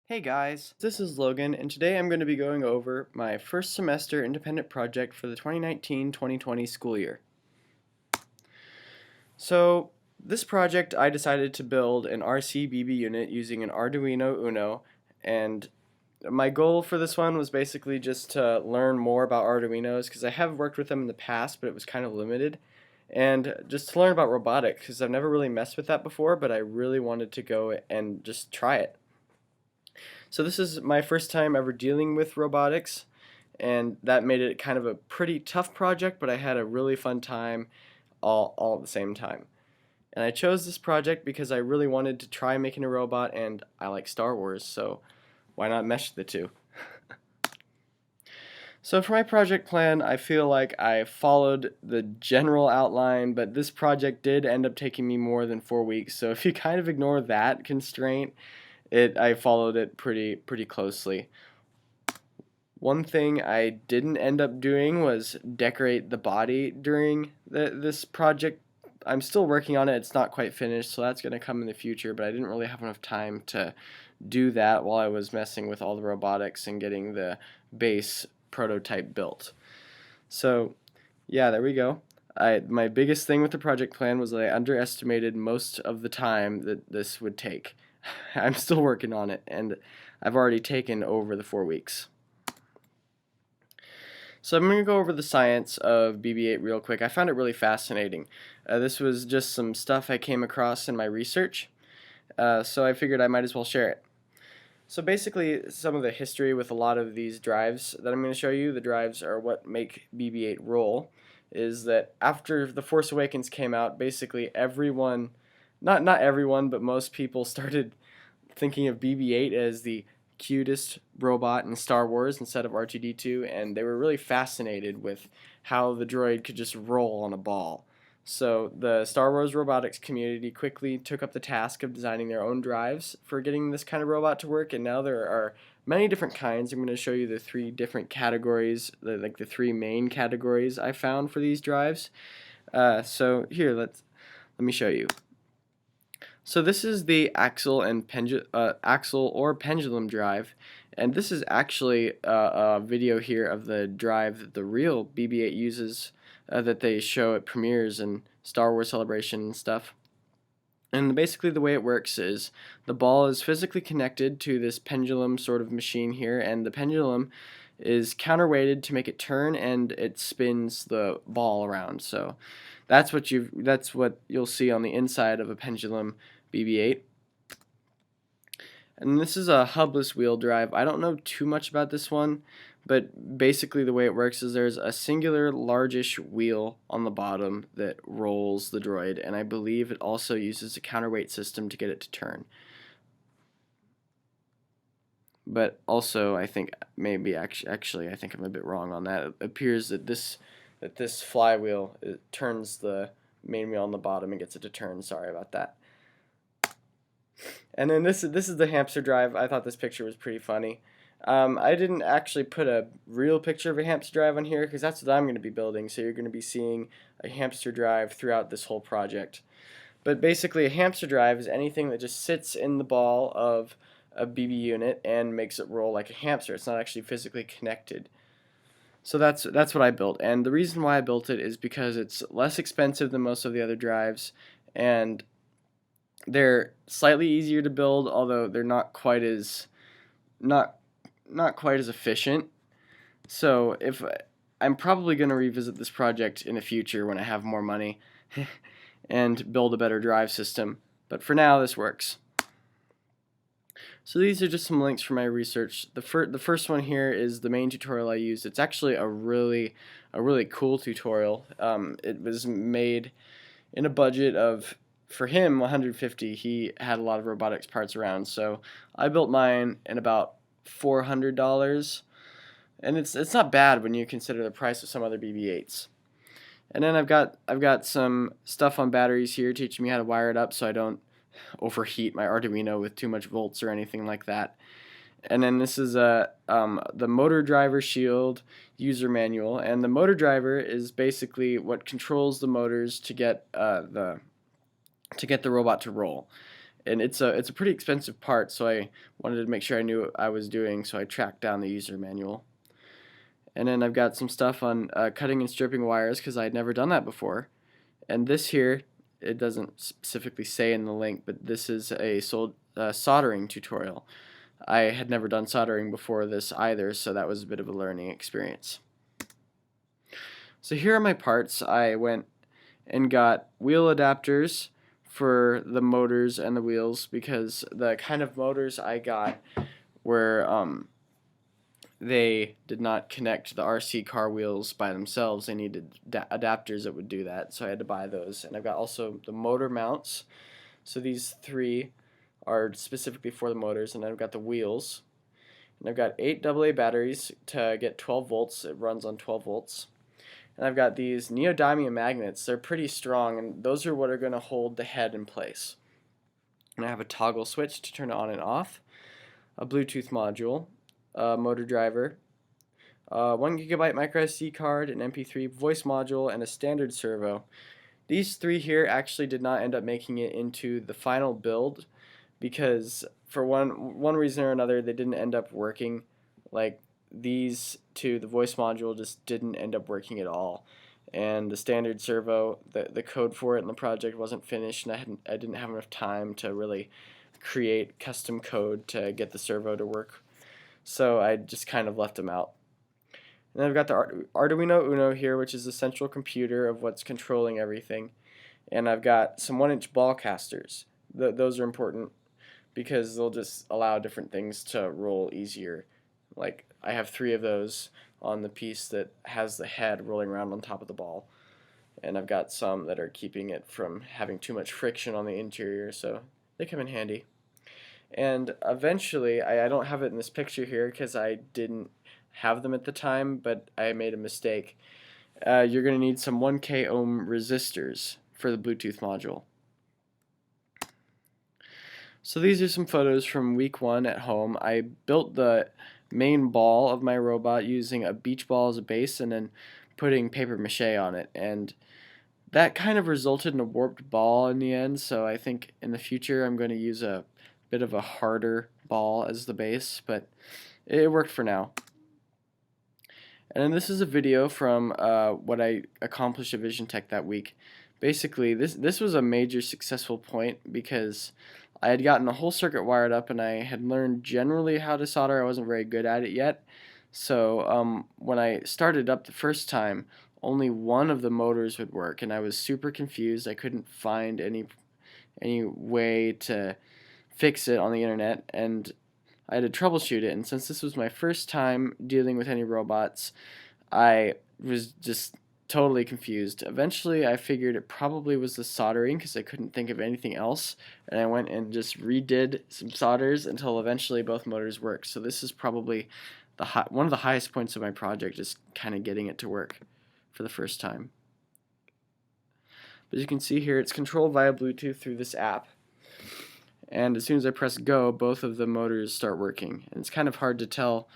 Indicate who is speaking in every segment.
Speaker 1: Hey guys, this is Logan, and today I'm going to be going over my first semester independent project for the 2019-2020 school year. So, this project I decided to build an RC/BB unit using an Arduino Uno, and my goal for this one was basically just to learn more about Arduinos because I have worked with them in the past, but it was kind of limited. And just to learn about robotic because I've never really messed with that before, but I really wanted to go and just try it. So this is my first time ever dealing with robotics, and that made it kind of a pretty tough project, but I had a really fun time all at the same time. And I chose this project because I really wanted to try making a robot, and I like Star Wars, so why not mesh the two? So for my project plan, I feel like I followed the general outline, but this project did end up taking me more than 4 weeks. So if you kind of ignore that constraint, I followed it pretty closely. One thing I didn't end up doing was decorate the body during this project. I'm still working on it. It's not quite finished, so that's going to come in the future, but I didn't really have enough time to do that while I was messing with all the robotics and getting the base prototype built. So, yeah, there we go. My biggest thing with the project plan was that I underestimated most of the time that this would take. I'm still working on it, and I've already taken over the 4 weeks. So I'm going to go over the science of BB-8 real quick. I found it really fascinating. This was just some stuff I came across in my research, so I figured I might as well share it. So basically, some of the history with a lot of these drives that I'm going to show you, the drives are what make BB-8 roll, is that after The Force Awakens came out, basically everyone, not everyone, but most people started thinking of BB-8 as the cutest robot in Star Wars instead of R2-D2, and they were really fascinated with how the droid could just roll on a ball. So the Star Wars robotics community quickly took up the task of designing their own drives for getting this kind of robot to work, and now there are many different kinds. I'm going to show you the three different categories, like the three main categories I found for these drives. So here, let me show you. So this is the axle or pendulum drive, and this is actually a video here of the drive that the real BB-8 uses, that they show at premieres and Star Wars Celebration and stuff. And basically the way it works is the ball is physically connected to this pendulum sort of machine here, and the pendulum is counterweighted to make it turn, and it spins the ball around. So that's what you'll see on the inside of a pendulum BB-8. And this is a hubless wheel drive. I don't know too much about this one, but basically the way it works is there's a singular largish wheel on the bottom that rolls the droid, and I believe it also uses a counterweight system to get it to turn. But also, I think maybe actually I think I'm a bit wrong on that. It appears that this flywheel, it turns the main wheel on the bottom and gets it to turn. Sorry about that. And then this is the hamster drive. I thought this picture was pretty funny. I didn't actually put a real picture of a hamster drive on here because that's what I'm going to be building. So you're going to be seeing a hamster drive throughout this whole project. But basically, a hamster drive is anything that just sits in the ball of a BB unit and makes it roll like a hamster. It's not actually physically connected. So that's what I built, and the reason why I built it is because it's less expensive than most of the other drives, and they're slightly easier to build, although they're not quite as efficient. So if I'm probably going to revisit this project in the future when I have more money and build a better drive system. But for now, this works. So these are just some links from my research. The first one here is the main tutorial I used. It's actually a really cool tutorial. It was made in a budget of, for him, 150. He had a lot of robotics parts around, so I built mine in about $400, and it's not bad when you consider the price of some other BB-8s. And then I've got some stuff on batteries here teaching me how to wire it up so I don't overheat my Arduino with too much volts or anything like that. And then this is the motor driver shield user manual, and the motor driver is basically what controls the motors to get the robot to roll. and it's a pretty expensive part, so I wanted to make sure I knew what I was doing, so I tracked down the user manual. And then I've got some stuff on cutting and stripping wires because I had never done that before. And this here, it doesn't specifically say in the link, but this is a soldering tutorial. I had never done soldering before this either, so that was a bit of a learning experience. So here are my parts. I went and got wheel adapters for the motors and the wheels because the kind of motors I got were they did not connect the RC car wheels by themselves. They needed adapters that would do that, so I had to buy those. And I've got also the motor mounts. So these three are specifically for the motors, and I've got the wheels. And I've got 8 AA batteries to get 12 volts. It runs on 12 volts. And I've got these neodymium magnets. They're pretty strong, and those are what are going to hold the head in place. And I have a toggle switch to turn it on and off, a Bluetooth module, a motor driver, 1 GB micro SD card, an MP3 voice module, and a standard servo. These three here actually did not end up making it into the final build because for one reason or another they didn't end up working. Like these two, the voice module just didn't end up working at all, and the standard servo, the code for it in the project wasn't finished, and I didn't have enough time to really create custom code to get the servo to work, so I just kind of left them out. And then I've got the Arduino Uno here, which is the central computer of what's controlling everything, and I've got some 1-inch ball casters. Those are important because they'll just allow different things to roll easier. Like I have 3 of those on the piece that has the head rolling around on top of the ball, and I've got some that are keeping it from having too much friction on the interior, so they come in handy. And eventually, I don't have it in this picture here because I didn't have them at the time, but I made a mistake. You're going to need some 1K ohm resistors for the Bluetooth module. So these are some photos from week 1 at home. I built the main ball of my robot using a beach ball as a base and then putting paper mache on it, and that kind of resulted in a warped ball in the end, so I think in the future I'm going to use a bit of a harder ball as the base, but it worked for now. And then this is a video from what I accomplished at Vision Tech that week. Basically, this was a major successful point because I had gotten a whole circuit wired up and I had learned generally how to solder. I wasn't very good at it yet. So when I started up the first time, only one of the motors would work, and I was super confused. I couldn't find any way to fix it on the internet, and I had to troubleshoot it. And since this was my first time dealing with any robots, I was just totally confused. Eventually I figured it probably was the soldering because I couldn't think of anything else, and I went and just redid some solders until eventually both motors worked. So this is probably one of the highest points of my project, just kind of getting it to work for the first time. But as you can see here, it's controlled via Bluetooth through this app, and as soon as I press go, both of the motors start working. And it's kind of hard to tell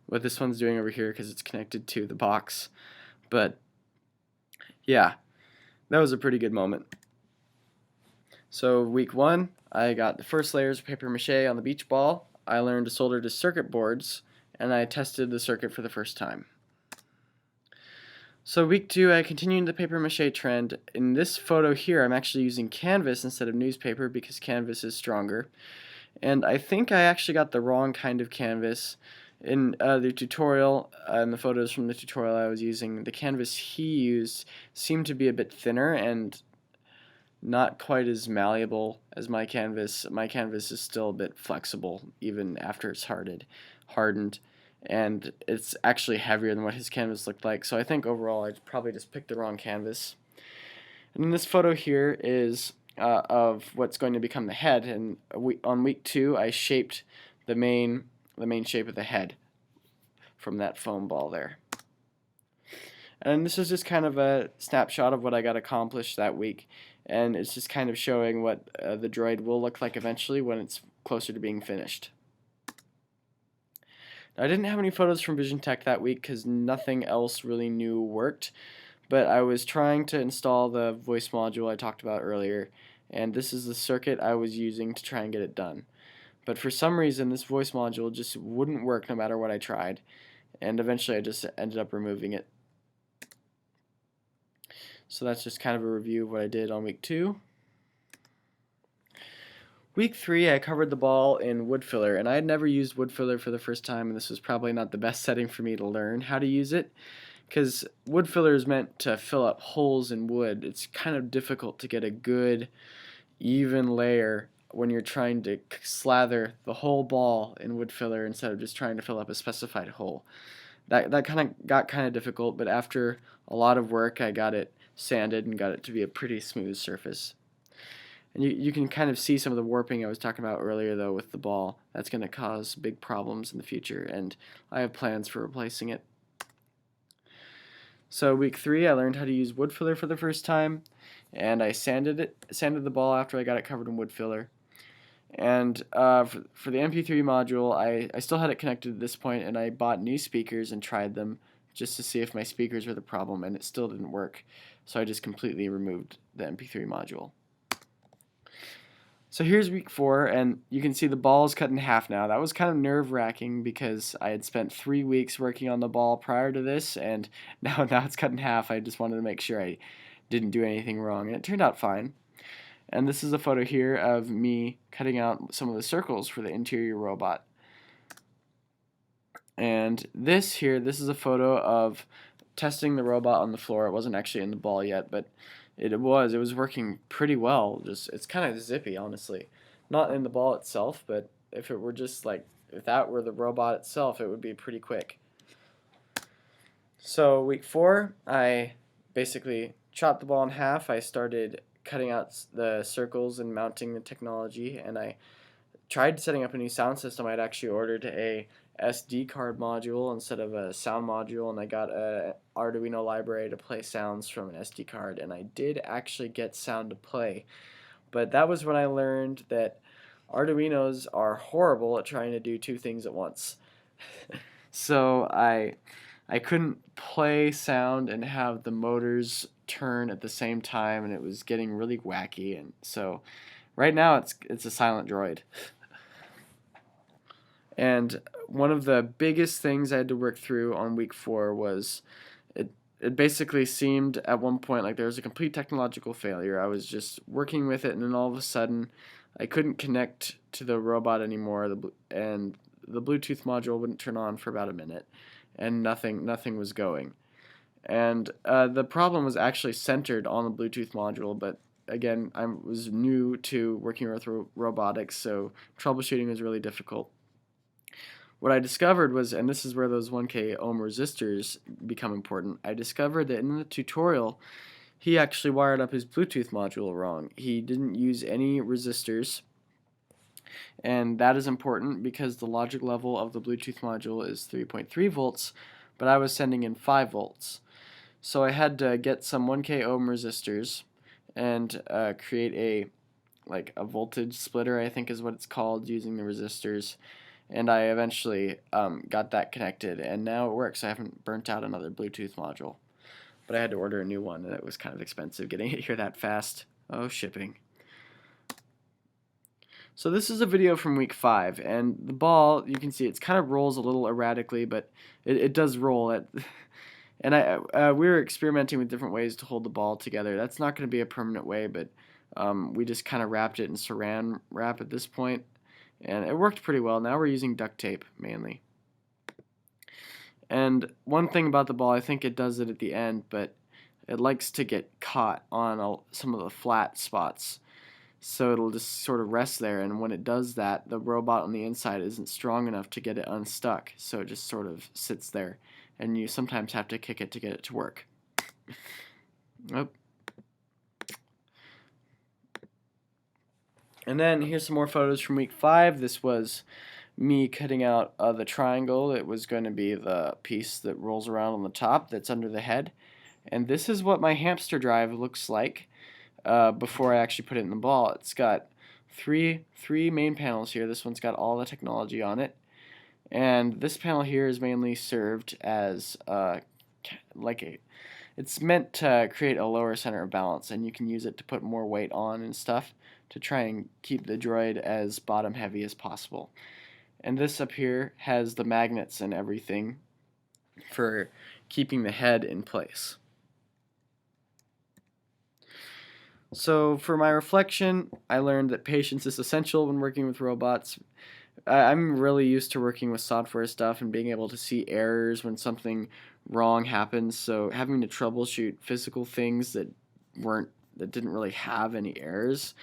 Speaker 1: what this one's doing over here because it's connected to the box, but yeah, that was a pretty good moment. So week 1, I got the first layers of paper mache on the beach ball. I learned to solder to circuit boards, and I tested the circuit for the first time. So week 2, I continued the paper mache trend. In this photo here, I'm actually using canvas instead of newspaper because canvas is stronger. And I think I actually got the wrong kind of canvas. In the tutorial, and the photos from the tutorial I was using, the canvas he used seemed to be a bit thinner and not quite as malleable as my canvas. My canvas is still a bit flexible even after it's hardened, and it's actually heavier than what his canvas looked like, so I think overall I probably just picked the wrong canvas. And then this photo here is of what's going to become the head, and on week 2 I shaped the main shape of the head from that foam ball there. And this is just kind of a snapshot of what I got accomplished that week, and it's just kind of showing what the droid will look like eventually when it's closer to being finished. Now, I didn't have any photos from Vision Tech that week because nothing else really new worked, but I was trying to install the voice module I talked about earlier, and this is the circuit I was using to try and get it done. But for some reason, this voice module just wouldn't work no matter what I tried, and eventually I just ended up removing it. So that's just kind of a review of what I did on week 2. Week 3, I covered the ball in wood filler, and I had never used wood filler for the first time, and this was probably not the best setting for me to learn how to use it, because wood filler is meant to fill up holes in wood. It's kind of difficult to get a good, even layer when you're trying to slather the whole ball in wood filler instead of just trying to fill up a specified hole. That kind of got kind of difficult, but after a lot of work, I got it sanded and got it to be a pretty smooth surface. And you can kind of see some of the warping I was talking about earlier, though, with the ball. That's going to cause big problems in the future, and I have plans for replacing it. So week 3, I learned how to use wood filler for the first time, and I sanded the ball after I got it covered in wood filler. And for the MP3 module, I still had it connected at this point, and I bought new speakers and tried them just to see if my speakers were the problem, and it still didn't work. So I just completely removed the MP3 module. So here's week 4, and you can see the ball is cut in half now. That was kind of nerve-wracking because I had spent 3 weeks working on the ball prior to this, and now it's cut in half. I just wanted to make sure I didn't do anything wrong, and it turned out fine. And this is a photo here of me cutting out some of the circles for the interior robot. And this is a photo of testing the robot on the floor. It wasn't actually in the ball yet, but it was working pretty well. It's kind of zippy, honestly. Not in the ball itself, but if it were just like, if that were the robot itself, it would be pretty quick. So week 4, I basically chopped the ball in half. I started cutting out the circles and mounting the technology, and I tried setting up a new sound system. I'd actually ordered a SD card module instead of a sound module, and I got a Arduino library to play sounds from an SD card, and I did actually get sound to play. But that was when I learned that Arduinos are horrible at trying to do 2 things at once. So I couldn't play sound and have the motors turn at the same time, and it was getting really wacky, and so right now it's a silent droid. And one of the biggest things I had to work through on week 4 was it basically seemed at one point like there was a complete technological failure. I was just working with it, and then all of a sudden I couldn't connect to the robot anymore, and the Bluetooth module wouldn't turn on for about a minute, and nothing was going. And the problem was actually centered on the Bluetooth module, but again, I was new to working with robotics, so troubleshooting was really difficult. What I discovered was, and this is where those 1K ohm resistors become important, I discovered that in the tutorial, he actually wired up his Bluetooth module wrong. He didn't use any resistors, and that is important because the logic level of the Bluetooth module is 3.3 volts, but I was sending in 5 volts. So I had to get some 1K ohm resistors and create a voltage splitter, I think is what it's called, using the resistors. And I eventually got that connected, and now it works. I haven't burnt out another Bluetooth module. But I had to order a new one, and it was kind of expensive getting it here that fast. Oh, shipping. So this is a video from week 5, and the ball, you can see it kind of rolls a little erratically, but it does roll. And we were experimenting with different ways to hold the ball together. That's not going to be a permanent way, but we just kind of wrapped it in saran wrap at this point. And it worked pretty well. Now we're using duct tape mainly. And one thing about the ball, I think it does it at the end, but it likes to get caught on some of the flat spots. So it'll just sort of rest there, and when it does that, the robot on the inside isn't strong enough to get it unstuck. So it just sort of sits there, and you sometimes have to kick it to get it to work. Oh. And then here's some more photos from week 5. This was me cutting out the triangle. It was going to be the piece that rolls around on the top that's under the head. And this is what my hamster drive looks like before I actually put it in the ball. It's got three main panels here. This one's got all the technology on it. And this panel here is mainly served as it's meant to create a lower center of balance, and you can use it to put more weight on and stuff. to try and keep the droid as bottom heavy as possible. And this up here has the magnets and everything for keeping the head in place. So for my reflection, I learned that patience is essential when working with robots. I'm really used to working with software stuff and being able to see errors when something wrong happens. So having to troubleshoot physical things that didn't really have any errors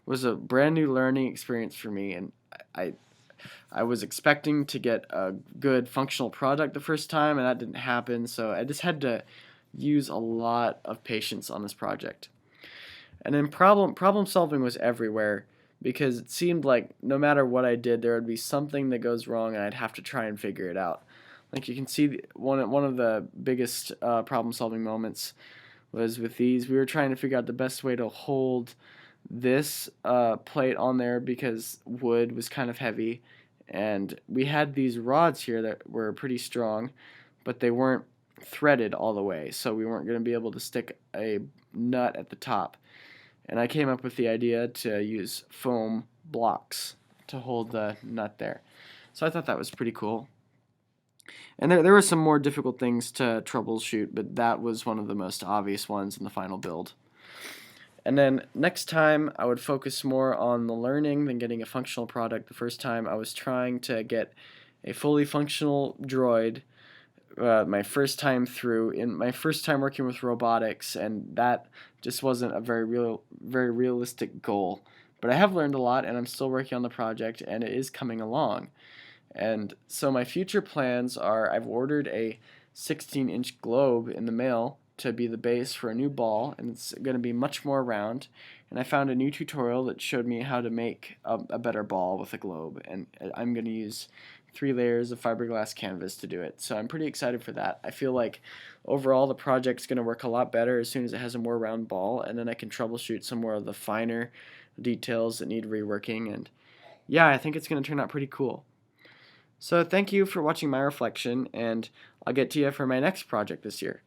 Speaker 1: was a brand new learning experience for me, and I I was expecting to get a good functional product the first time, and that didn't happen. So I just had to use a lot of patience on this project. And then problem solving was everywhere because it seemed like no matter what I did, there would be something that goes wrong, and I'd have to try and figure it out. Like you can see, one of the biggest problem solving moments was with these. We were trying to figure out the best way to hold this plate on there because wood was kind of heavy, and we had these rods here that were pretty strong, but they weren't threaded all the way, so we weren't going to be able to stick a nut at the top. And I came up with the idea to use foam blocks to hold the nut there. So I thought that was pretty cool. And there were some more difficult things to troubleshoot, but that was one of the most obvious ones in the final build. And then next time, I would focus more on the learning than getting a functional product. The first time, I was trying to get a fully functional droid my first time through, in my first time working with robotics, and that just wasn't a very realistic goal. But I have learned a lot, and I'm still working on the project, and it is coming along. And so my future plans are I've ordered a 16-inch globe in the mail to be the base for a new ball, and it's going to be much more round. And I found a new tutorial that showed me how to make a better ball with a globe, and I'm going to use 3 layers of fiberglass canvas to do it. So I'm pretty excited for that. I feel like overall the project's going to work a lot better as soon as it has a more round ball, and then I can troubleshoot some more of the finer details that need reworking. And yeah, I think it's going to turn out pretty cool. So thank you for watching my reflection, and I'll get to you for my next project this year.